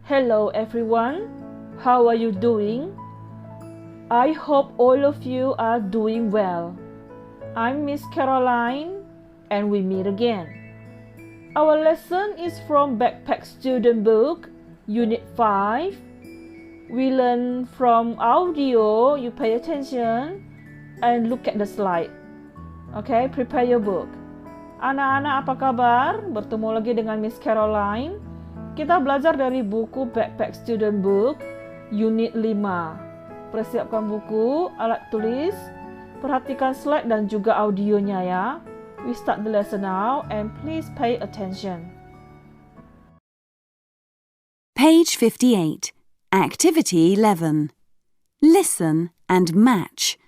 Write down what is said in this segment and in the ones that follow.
Hello everyone, how are you doing? I hope all of you are doing well. I'm Miss Caroline and we meet again. Our lesson is from Backpack Student Book, Unit 5. We learn from audio, you pay attention and look at the slide. Okay, prepare your book. Anak-anak apa kabar? Bertemu lagi dengan Miss Caroline. Kita belajar dari buku Backpack Student Book, Unit 5. Persiapkan buku, alat tulis, perhatikan slide dan juga audionya ya. We start the lesson now and please pay attention. Page 58, Activity 11. Listen and match.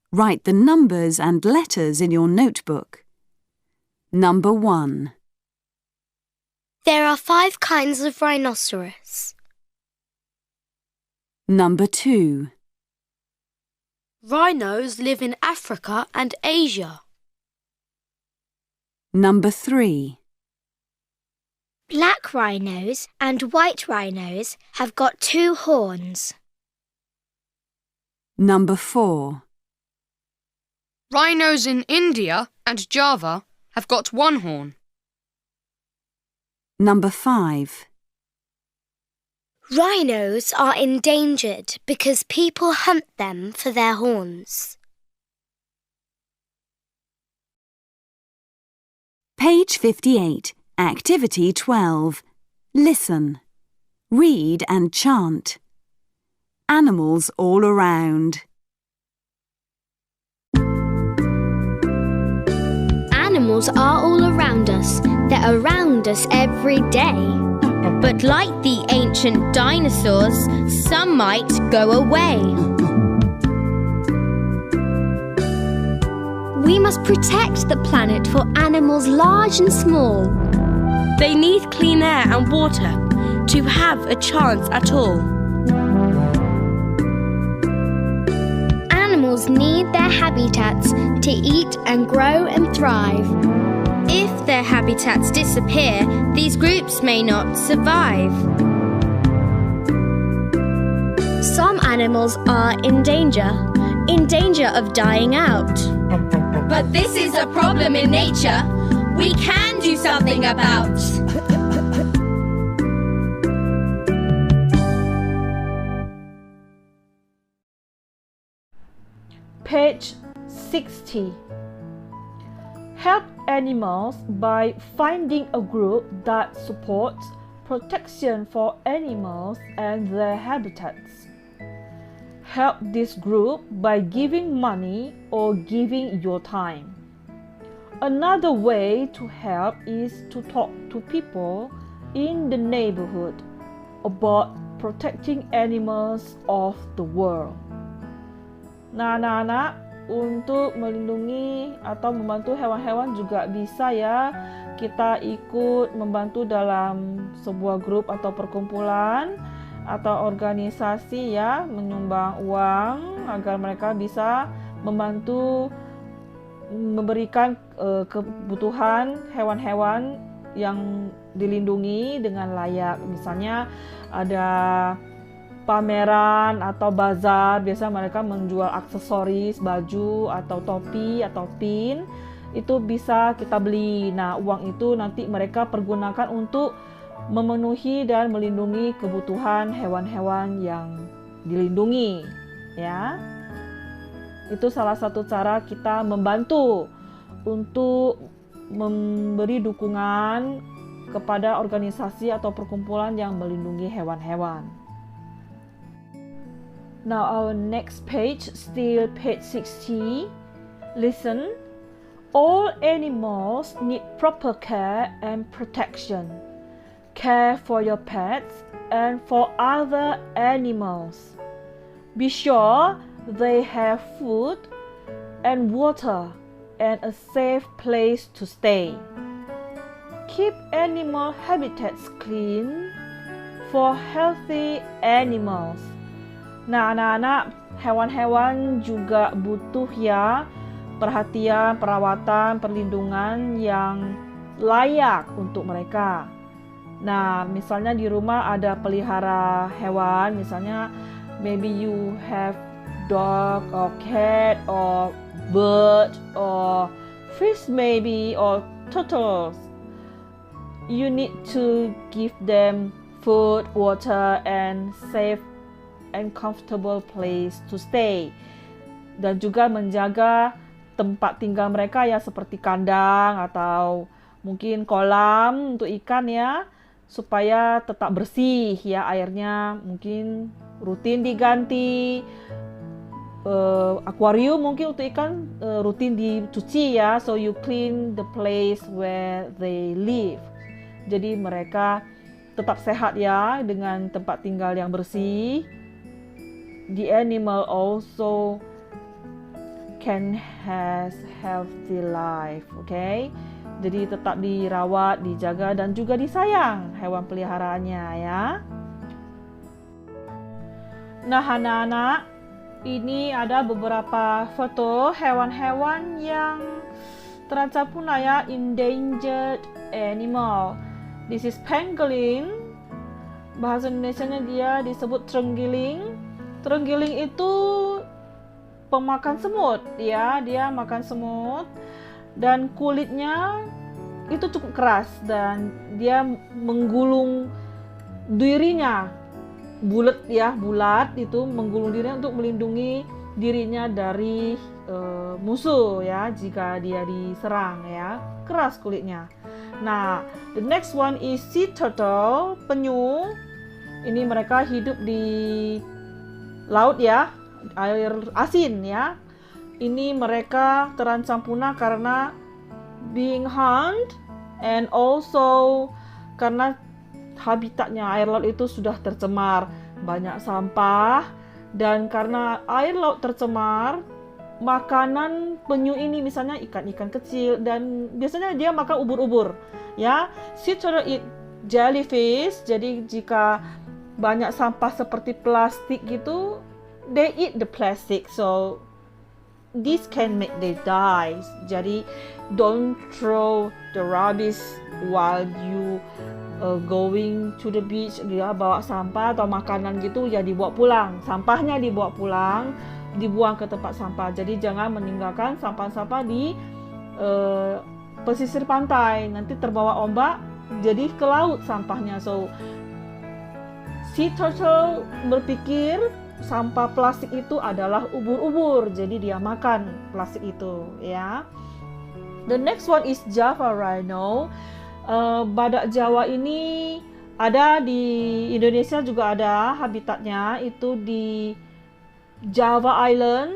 Write the numbers and letters in your notebook. Number 1. There are 5 kinds of rhinoceros. Number 2. Rhinos live in Africa and Asia. Number 3. Black rhinos and white rhinos have got 2 horns. Number 4. Rhinos in India and Java have got 1 horn. Number 5. Rhinos are endangered because people hunt them for their horns. Page 58, Activity 12. Listen. Read and chant. Animals all around. Animals are all around us. They're around us every day. But like the ancient dinosaurs, some might go away. We must protect the planet for animals large and small. They need clean air and water to have a chance at all. Animals need their habitats to eat and grow and thrive. If their habitats disappear, these groups may not survive. Some animals are in danger of dying out. But this is a problem in nature we can do something about. Page 60. Help animals by finding a group that supports protection for animals and their habitats. Help this group by giving money or giving your time. Another way to help is to talk to people in the neighborhood about protecting animals of the world. Nah, anak-anak, untuk melindungi atau membantu hewan-hewan juga bisa ya. Kita ikut membantu dalam sebuah grup atau perkumpulan atau organisasi ya, menyumbang uang agar mereka bisa membantu memberikan kebutuhan hewan-hewan yang dilindungi dengan layak. Misalnya ada pameran atau bazar, biasa mereka menjual aksesoris, baju atau topi atau pin, itu bisa kita beli. Nah, uang itu nanti mereka pergunakan untuk memenuhi dan melindungi kebutuhan hewan-hewan yang dilindungi, ya. Itu salah satu cara kita membantu untuk memberi dukungan kepada organisasi atau perkumpulan yang melindungi hewan-hewan. Now our next page, still page 60. Listen. All animals need proper care and protection. Care for your pets and for other animals. Be sure they have food and water and a safe place to stay. Keep animal habitats clean for healthy animals. Nah, anak-anak, hewan-hewan juga butuh ya perhatian, perawatan, perlindungan yang layak untuk mereka. Nah, misalnya di rumah ada pelihara hewan, misalnya maybe you have dog or cat or bird or fish maybe or turtles. You need to give them food, water, and safe and comfortable place to stay. Dan juga menjaga tempat tinggal mereka ya, seperti kandang atau mungkin kolam untuk ikan ya, supaya tetap bersih ya airnya, mungkin rutin diganti. Akuarium mungkin untuk ikan rutin dicuci ya, so you clean the place where they live. Jadi mereka tetap sehat ya dengan tempat tinggal yang bersih. The animal also can has healthy life, okay? Jadi tetap dirawat, dijaga, dan juga disayang hewan peliharaannya ya. Nah anak-anak, ini ada beberapa foto hewan-hewan yang terancam punah ya, endangered animal. This is pangolin. Bahasa Indonesianya dia disebut terenggiling. Terenggiling itu pemakan semut ya, dia makan semut. Dan kulitnya itu cukup keras dan dia menggulung dirinya bulat itu, menggulung dirinya untuk melindungi dirinya dari musuh ya jika dia diserang ya, keras kulitnya. Nah, the next one is sea turtle, penyu. Ini mereka hidup di laut ya, air asin ya. Ini mereka terancam punah karena being harmed and also karena habitatnya air laut itu sudah tercemar, banyak sampah, dan karena air laut tercemar, makanan penyu ini misalnya ikan-ikan kecil, dan biasanya dia makan ubur-ubur ya. Sea turtle eat jellyfish, jadi jika banyak sampah seperti plastik gitu, they eat the plastic, so this can make they die. Jadi don't throw the rubbish while you going to the beach. Dia bawa sampah atau makanan gitu ya, dibawa pulang, sampahnya dibawa pulang, dibuang ke tempat sampah. Jadi jangan meninggalkan sampah-sampah di pesisir pantai, nanti terbawa ombak jadi ke laut sampahnya. So sea turtle berpikir sampah plastik itu adalah ubur-ubur, jadi dia makan plastik itu ya. The next one is Java rhino. Badak Jawa ini ada di Indonesia juga ada habitatnya, itu di Java Island,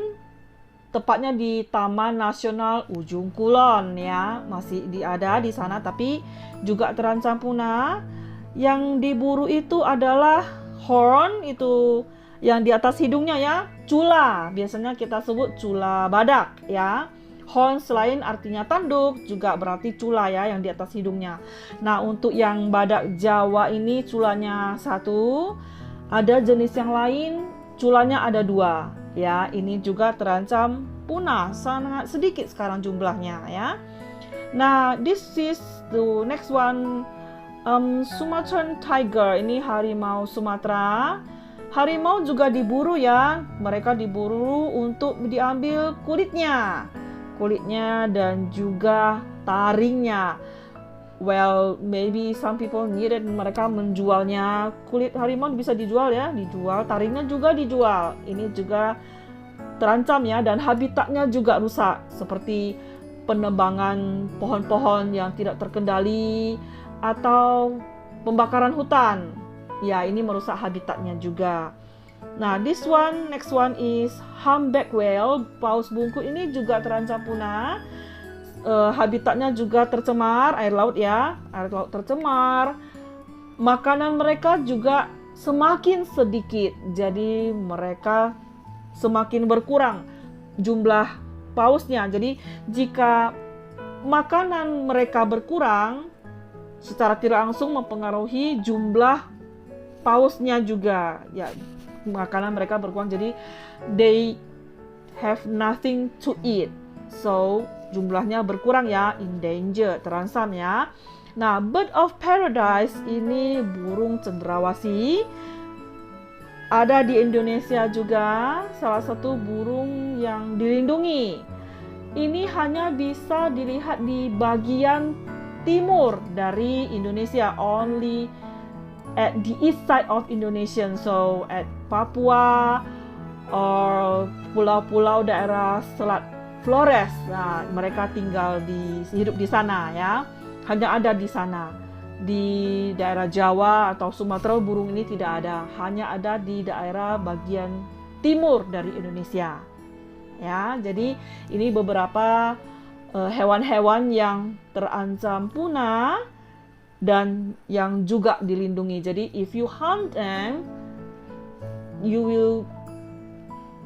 tepatnya di Taman Nasional Ujung Kulon ya, masih ada di sana tapi juga terancam punah. Yang diburu itu adalah horn, itu yang di atas hidungnya ya, cula. Biasanya kita sebut cula badak ya. Horn selain artinya tanduk juga berarti cula ya, yang di atas hidungnya. Nah, untuk yang badak Jawa ini culanya satu, ada jenis yang lain culanya ada dua ya. Ini juga terancam punah, sangat sedikit sekarang jumlahnya ya. Nah, this is the next one, Sumatran tiger. Ini harimau Sumatera. Harimau juga diburu ya, mereka diburu untuk diambil kulitnya dan juga taringnya. Well, maybe some people needed, mereka menjualnya. Kulit harimau bisa dijual ya, dijual, taringnya juga dijual. Ini juga terancam ya, dan habitatnya juga rusak, seperti penebangan pohon-pohon yang tidak terkendali atau pembakaran hutan. Ya, ini merusak habitatnya juga. Nah, next one is humpback whale, paus bungkuk. Ini juga terancam punah. Habitatnya juga tercemar, air laut ya, air laut tercemar. Makanan mereka juga semakin sedikit, jadi mereka semakin berkurang jumlah pausnya. Jadi jika makanan mereka berkurang, secara tidak langsung mempengaruhi jumlah pausnya juga ya, makanan mereka berkurang, jadi they have nothing to eat, so jumlahnya berkurang ya, endangered, terancam ya. Nah, bird of paradise ini burung cendrawasih. Ada di Indonesia juga, salah satu burung yang dilindungi. Ini hanya bisa dilihat di bagian timur dari Indonesia, only at the east side of Indonesia, so at Papua or pulau-pulau daerah Selat Flores. Nah, mereka hidup di sana ya, hanya ada di sana. Di daerah Jawa atau Sumatera burung ini tidak ada, hanya ada di daerah bagian timur dari Indonesia. Ya, jadi ini beberapa hewan-hewan yang terancam punah dan yang juga dilindungi. Jadi if you hunt them, you will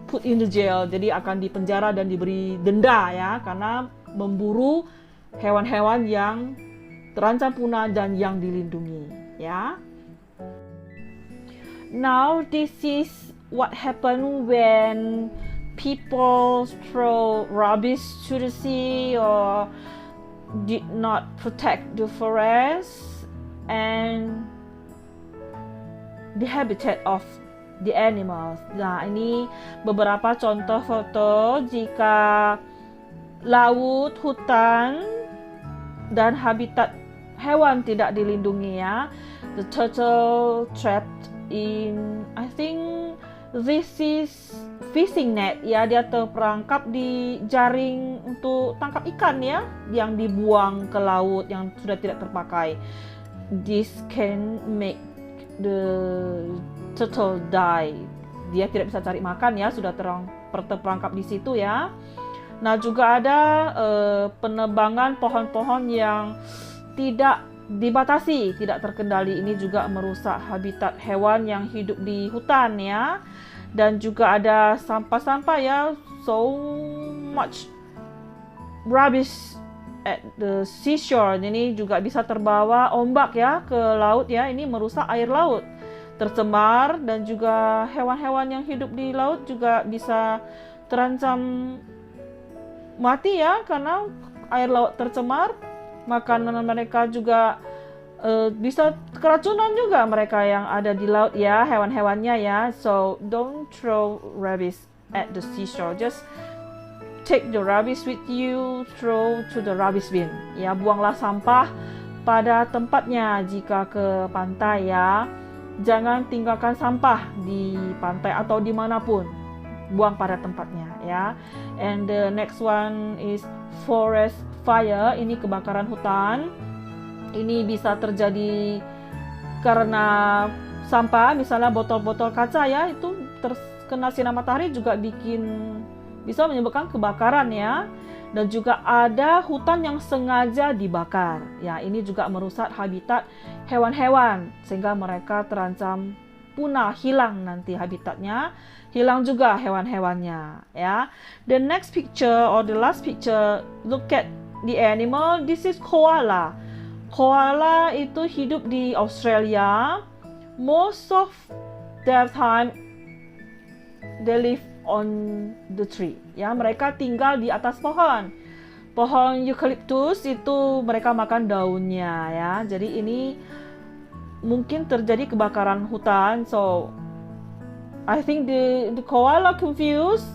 put in the jail. Jadi akan dipenjara dan diberi denda ya, karena memburu hewan-hewan yang terancam punah dan yang dilindungi ya. Now this is what happened when people throw rubbish to the sea or did not protect the forest and the habitat of the animals. Nah, ini beberapa contoh foto jika laut, hutan, dan habitat hewan tidak dilindungi ya. The turtle trapped in, I think this is fishing net ya, dia terperangkap di jaring untuk tangkap ikan ya, yang dibuang ke laut yang sudah tidak terpakai. This can make the turtle die. Dia tidak bisa cari makan ya, sudah terperangkap di situ ya. Nah, juga ada penebangan pohon-pohon yang tidak dibatasi, tidak terkendali. Ini juga merusak habitat hewan yang hidup di hutan ya. Dan juga ada sampah-sampah ya, so much rubbish at the seashore. Ini juga bisa terbawa ombak ya ke laut ya. Ini merusak air laut, tercemar, dan juga hewan-hewan yang hidup di laut juga bisa terancam mati ya, karena air laut tercemar. Makanan mereka juga bisa keracunan juga, mereka yang ada di laut ya, hewan-hewannya ya. So don't throw rubbish at the seashore, just take the rubbish with you, throw to the rubbish bin ya. Buanglah sampah pada tempatnya jika ke pantai ya. Jangan tinggalkan sampah di pantai atau dimanapun, buang pada tempatnya ya. And the next one is forest fire. Ini kebakaran hutan. Ini bisa terjadi karena sampah, misalnya botol-botol kaca ya, itu terkena sinar matahari juga bisa menyebabkan kebakaran ya. Dan juga ada hutan yang sengaja dibakar ya, ini juga merusak habitat hewan-hewan sehingga mereka terancam punah, hilang nanti habitatnya, hilang juga hewan-hewannya ya. The next picture or the last picture, look at the animal. This is koala. Koala itu hidup di Australia. Most of their time they live on the tree ya, mereka tinggal di atas pohon eucalyptus, itu mereka makan daunnya ya. Jadi ini mungkin terjadi kebakaran hutan, so I think the koala confused,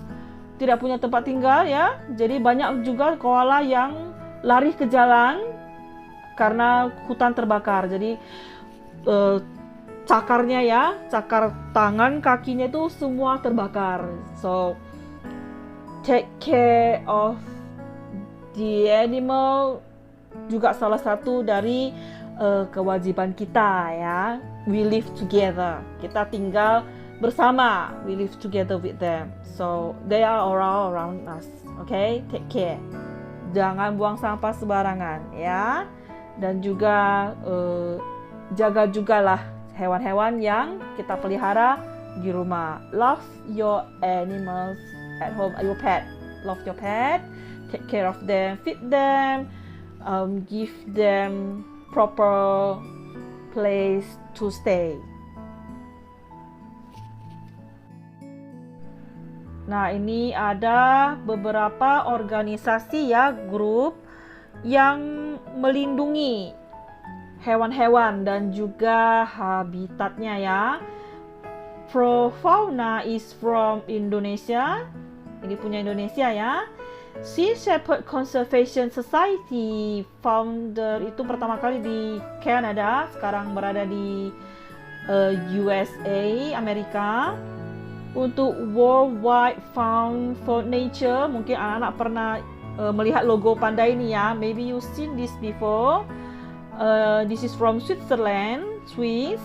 tidak punya tempat tinggal ya. Jadi banyak juga koala yang lari ke jalan karena hutan terbakar. Jadi cakarnya ya, cakar tangan, kakinya itu semua terbakar. So take care of the animal juga salah satu dari kewajiban kita ya. We live together, kita tinggal bersama, we live together with them, so they are all around us. Okay, take care. Jangan buang sampah sembarangan ya. Dan juga jaga jugalah hewan-hewan yang kita pelihara di rumah. Love your animals at home, your pet. Love your pet, take care of them, feed them, give them proper place to stay. Nah, ini ada beberapa organisasi ya, grup yang melindungi hewan-hewan dan juga habitatnya ya. Profauna is from Indonesia. Ini punya Indonesia ya. Sea Shepherd Conservation Society founder itu pertama kali di Canada, sekarang berada di USA, Amerika. Untuk Worldwide Fund for Nature, mungkin anak-anak pernah melihat logo panda ini ya. Maybe you seen this before. This is from Switzerland, Swiss.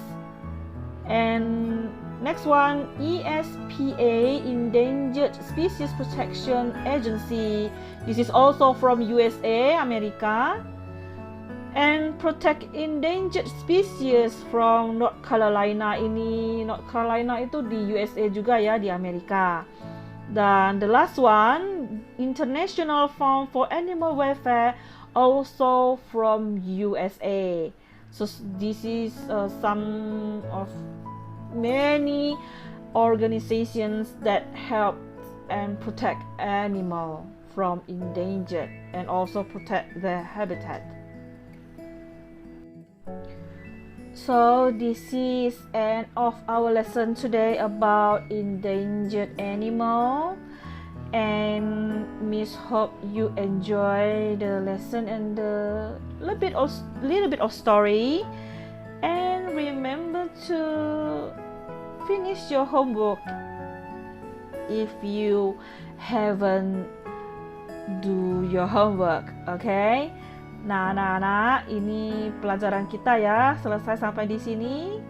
And next one, ESPA, Endangered Species Protection Agency. This is also from USA, Amerika. And Protect Endangered Species from North Carolina. Ini North Carolina itu di USA juga ya, di Amerika. Dan the last one, International Fund for Animal Welfare, also from USA. So this is some of many organizations that help and protect animal from endangered and also protect their habitat. So this is end of our lesson today about endangered animal, and Miss hope you enjoy the lesson and the little bit of story, and remember to finish your homework if you haven't do your homework, okay? Nah, anak-anak, ini pelajaran kita ya, selesai sampai di sini.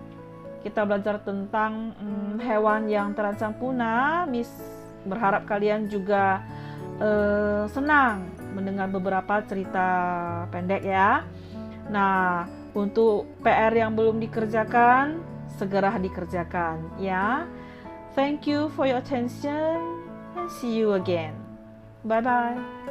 Kita belajar tentang hewan yang terancam punah. Miss berharap kalian juga senang mendengar beberapa cerita pendek ya. Nah, untuk PR yang belum dikerjakan, segera dikerjakan ya. Thank you for your attention and see you again. Bye-bye.